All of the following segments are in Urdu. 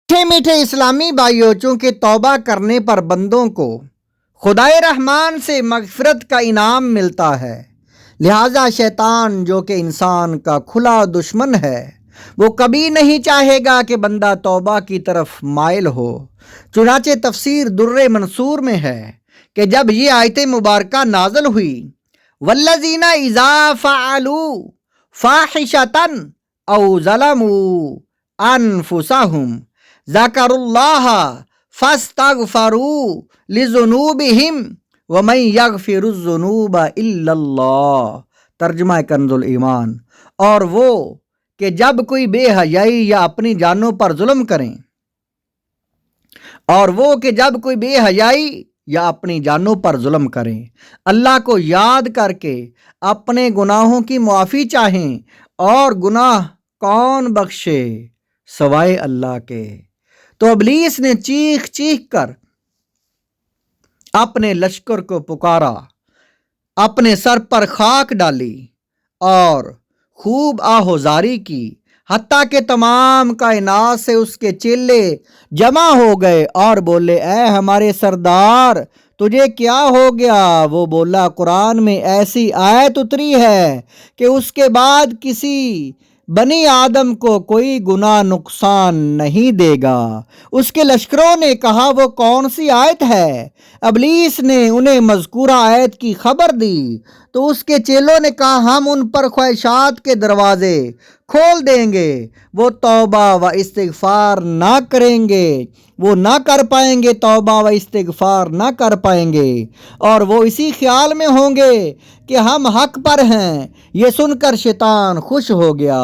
میٹھے میٹھے اسلامی بھائیوں، چونکہ توبہ کرنے پر بندوں کو خدائے رحمان سے مغفرت کا انعام ملتا ہے، لہٰذا شیطان جو کہ انسان کا کھلا دشمن ہے، وہ کبھی نہیں چاہے گا کہ بندہ توبہ کی طرف مائل ہو۔ چنانچہ تفسیر در منصور میں ہے کہ جب یہ آیت مبارکہ نازل ہوئی، والذین اذا فعلوا فاحشۃ او ظلموا انفسہم ذکروا اللہ فاستغفروا لذنوبہم ومن یغفر الذنوب الا اللہ۔ ترجمہ کنز الایمان۔ اور وہ کہ جب کوئی بے حیائی یا اپنی جانوں پر ظلم کریں، اللہ کو یاد کر کے اپنے گناہوں کی معافی چاہیں، اور گناہ کون بخشے سوائے اللہ کے۔ تو ابلیس نے چیخ چیخ کر اپنے لشکر کو پکارا، اپنے سر پر خاک ڈالی اور خوب آہوزاری کی، حتیٰ کہ تمام کائنات سے اس کے چیلے جمع ہو گئے اور بولے، اے ہمارے سردار تجھے کیا ہو گیا؟ وہ بولا، قرآن میں ایسی آیت اتری ہے کہ اس کے بعد کسی بنی آدم کو کوئی گناہ نقصان نہیں دے گا۔ اس کے لشکروں نے کہا، وہ کون سی آیت ہے؟ ابلیس نے انہیں مذکورہ آیت کی خبر دی تو اس کے چیلوں نے کہا، ہم ان پر خواہشات کے دروازے کھول دیں گے، وہ توبہ و استغفار نہ کریں گے، وہ نہ کر پائیں گے، توبہ و استغفار نہ کر پائیں گے، اور وہ اسی خیال میں ہوں گے کہ ہم حق پر ہیں۔ یہ سن کر شیطان خوش ہو گیا۔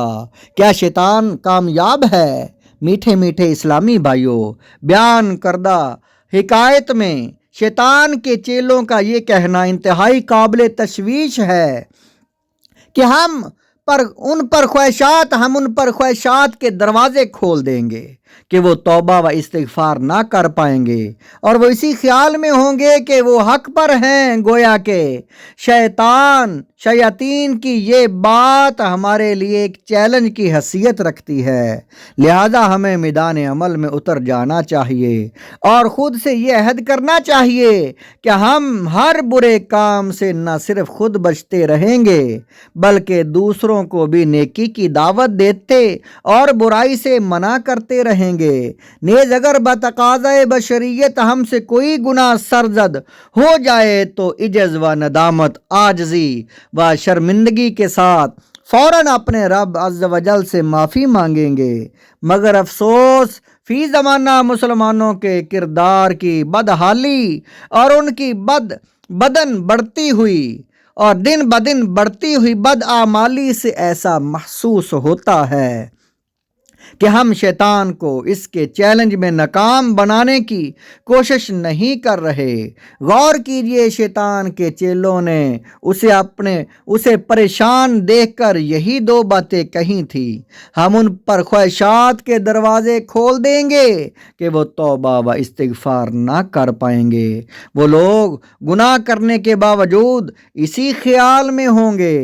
کیا شیطان کامیاب ہے؟ میٹھے میٹھے اسلامی بھائیوں، بیان کردہ حکایت میں شیطان کے چیلوں کا یہ کہنا انتہائی قابل تشویش ہے کہ ہم ان پر خواہشات کے دروازے کھول دیں گے کہ وہ توبہ و استغفار نہ کر پائیں گے، اور وہ اسی خیال میں ہوں گے کہ وہ حق پر ہیں۔ گویا کہ شیاطین کی یہ بات ہمارے لیے ایک چیلنج کی حیثیت رکھتی ہے، لہذا ہمیں میدان عمل میں اتر جانا چاہیے اور خود سے یہ عہد کرنا چاہیے کہ ہم ہر برے کام سے نہ صرف خود بچتے رہیں گے بلکہ دوسروں کو بھی نیکی کی دعوت دیتے اور برائی سے منع کرتے رہیں گے۔ نیز اگر بتقاضۂ بشریت ہم سے کوئی گناہ سرزد ہو جائے تو عجز و ندامت، عاجزی و شرمندگی کے ساتھ فوراً اپنے رب عز و جل سے معافی مانگیں گے۔ مگر افسوس، فی زمانہ مسلمانوں کے کردار کی بدحالی اور ان کی دن بدن بڑھتی ہوئی بدعمالی سے ایسا محسوس ہوتا ہے کہ ہم شیطان کو اس کے چیلنج میں ناکام بنانے کی کوشش نہیں کر رہے۔ غور کیجئے، شیطان کے چیلوں نے اسے پریشان دیکھ کر یہی دو باتیں کہی تھی، ہم ان پر خواہشات کے دروازے کھول دیں گے کہ وہ توبہ و استغفار نہ کر پائیں گے۔ وہ لوگ گناہ کرنے کے باوجود اسی خیال میں ہوں گے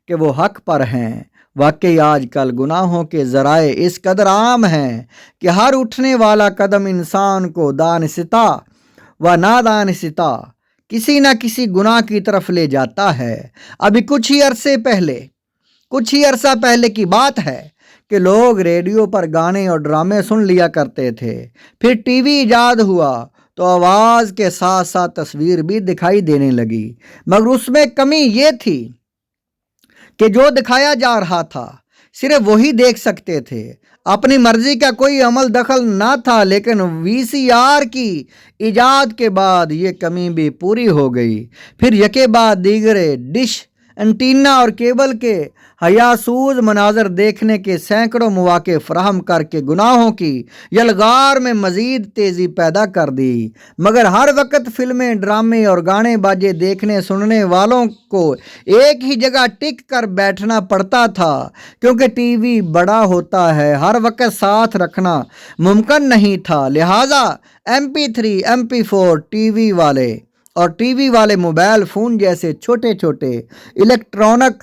کہ وہ حق پر ہیں۔ واقعی آج کل گناہوں کے ذرائع اس قدر عام ہیں کہ ہر اٹھنے والا قدم انسان کو دانستہ و نادانستہ کسی نہ کسی گناہ کی طرف لے جاتا ہے۔ ابھی کچھ ہی عرصہ پہلے کی بات ہے کہ لوگ ریڈیو پر گانے اور ڈرامے سن لیا کرتے تھے، پھر ٹی وی ایجاد ہوا تو آواز کے ساتھ ساتھ تصویر بھی دکھائی دینے لگی، مگر اس میں کمی یہ تھی کہ جو دکھایا جا رہا تھا صرف وہی دیکھ سکتے تھے، اپنی مرضی کا کوئی عمل دخل نہ تھا۔ لیکن وی سی آر کی ایجاد کے بعد یہ کمی بھی پوری ہو گئی، پھر یکے بعد دیگرے ڈش، انٹینا اور کیبل کے ہیاسوز مناظر دیکھنے کے سینکڑوں مواقع فراہم کر کے گناہوں کی یلغار میں مزید تیزی پیدا کر دی۔ مگر ہر وقت فلمیں، ڈرامے اور گانے باجے دیکھنے سننے والوں کو ایک ہی جگہ ٹک کر بیٹھنا پڑتا تھا، کیونکہ ٹی وی بڑا ہوتا ہے، ہر وقت ساتھ رکھنا ممکن نہیں تھا، لہٰذا MP3، MP4 ٹی وی والے موبائل فون جیسے چھوٹے چھوٹے الیکٹرانک